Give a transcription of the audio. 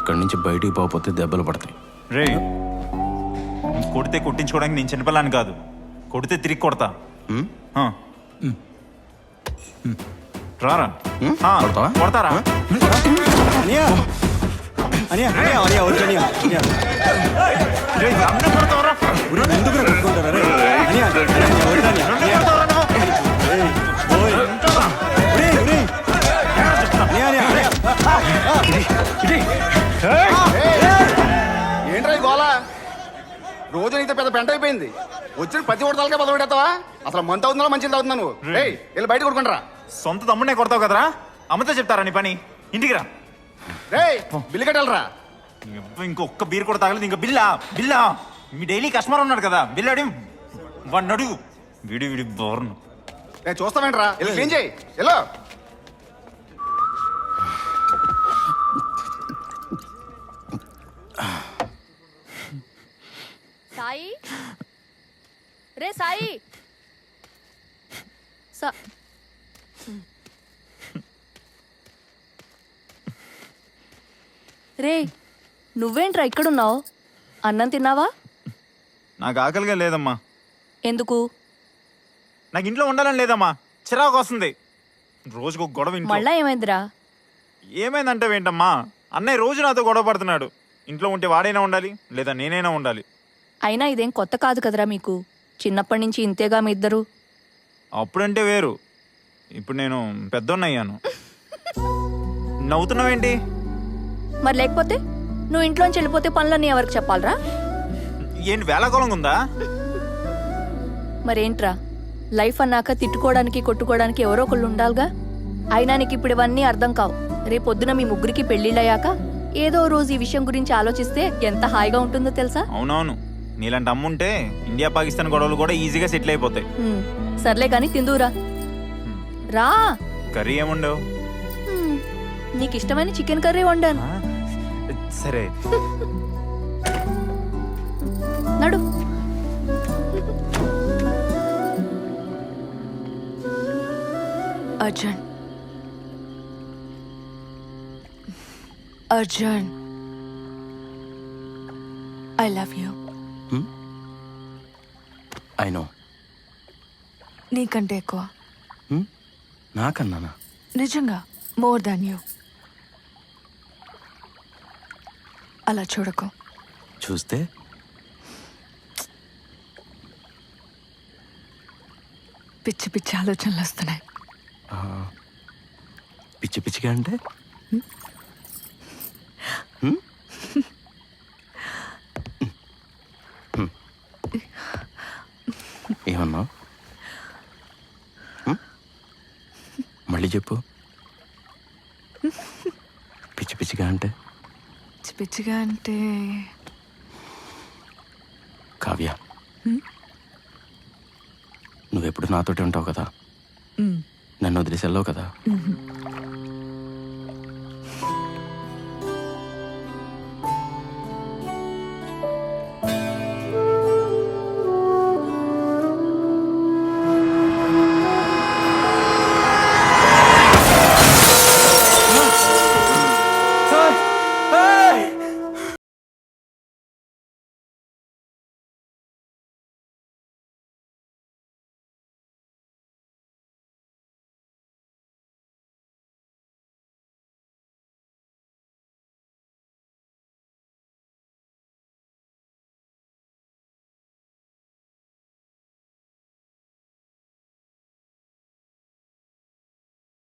ఇక్కడి నుంచి బయటికి పోకపోతే దెబ్బలు పడతాయి. రే, కొడితే కొట్టించుకోవడానికి నేను చిన్నపిల్లని కాదు, కొడితే తిరిగి కొడతా. ఆ. రారా. ఆ, కొడతావా? కొడతారా? రే, నన్ను కొడతావరా? నన్ను కొడతావరా నువ్వు? ఏంట్రా ఈ గోళ? రోజు నీతో పెద్ద పెంట అయిపోయింది. వచ్చిన ప్రతి ఒడతలకే మొదలు పెడతావా? అసలు మంత్ అవుతుందా మంచిది అవుతుందా నువ్వు? వెళ్ళి బయట కొడుకుంటారా? సొంత తమ్ముడే కొడతావు కదరా, అమ్మతో చెప్తారా నీ పని? ఇంటికి రా. రే బిల్లు కట్టాలరా. ఇంకొక్క బీర్ కూడా తాగలేదు, ఇంకా బిల్లా బిల్లా. మీ డైలీ కస్టమర్ ఉన్నాడు కదా, బిల్లు అడి వాడిని అడుగు. విడి విడి బోర్ను. నేను చూస్తావేంట్రా? వెళ్ళి క్లీన్ చేయి. ఎలా సాయి, రే సాయి. రే, నువ్వేంట్రా ఇక్కడున్నావు? అన్నం తిన్నావా? నాకు ఆకలిగా లేదమ్మా. ఎందుకు? నాకు ఇంట్లో ఉండాలని లేదమ్మా, చిరాకు వస్తుంది. రోజుకు ఒక గొడవ. మళ్ళా ఏమైందిరా? ఏమైందంటే ఏంటమ్మా, అన్నయ్య రోజు నాతో గొడవ పడుతున్నాడు. ఇంట్లో ఉంటే వాడైనా ఉండాలి, లేదా నేనైనా ఉండాలి. అయినా ఇదేం కొత్త కాదు కదరా మీకు. చిన్నప్పటి నుంచి ఇంతేగా మీ ఇద్దరు. అప్పుడంటే వేరు, ఇప్పుడు నేను పెద్దోన్నయ్యాను. నవ్వుతున్నావేంటి? మరి లేకపోతే నువ్వు ఇంట్లోంచి వెళ్ళిపోతే పనులన్నీ ఎవరికి చెప్పాలరా? ఏంటి వేళాకోళంగా ఉందా? మరేంట్రా, లైఫ్ అన్నాక తిట్టుకోవడానికి కొట్టుకోవడానికి ఎవరో ఒకళ్ళు ఉండాలిగా. అయినా నీకు ఇప్పుడు ఇవన్నీ అర్థం కావు. రేపొద్దున మీ ముగ్గురికి పెళ్లిళ్ళయ్యాక ఏదో రోజు ఈ విషయం గురించి ఆలోచిస్తే ఎంత హాయిగా ఉంటుందో తెలుసా? అవునవును, నీలాంటి అమ్ముంటే ఇండియా పాకిస్తాన్ గొడవలు కూడా ఈజీగా సెటిల్ అయిపోతాయి. సర్లే గాని తిందురా. రా. కర్రీ ఏముండవు? నీకు ఇష్టమైన చికెన్ కర్రీ వండాను. సరే నడు. Arjun, Arjun, I love you. I know. నీకంటే ఎక్కువ. నాకన్నానా? నిజంగా మోర్ దాన్ యూ. అలా చూడకు. చూస్తే పిచ్చి పిచ్చి ఆలోచనలు వస్తున్నాయి. పిచ్చి పిచ్చిగా అంటే ఏమన్నా? మళ్ళీ చెప్పు. పిచ్చి పిచ్చిగా అంటే? పిచ్చి పిచ్చిగా అంటే కావ్య, నువ్వెప్పుడు నాతోటి ఉంటావు కదా, నన్ను వదిలేసి వెళ్ళావు కదా.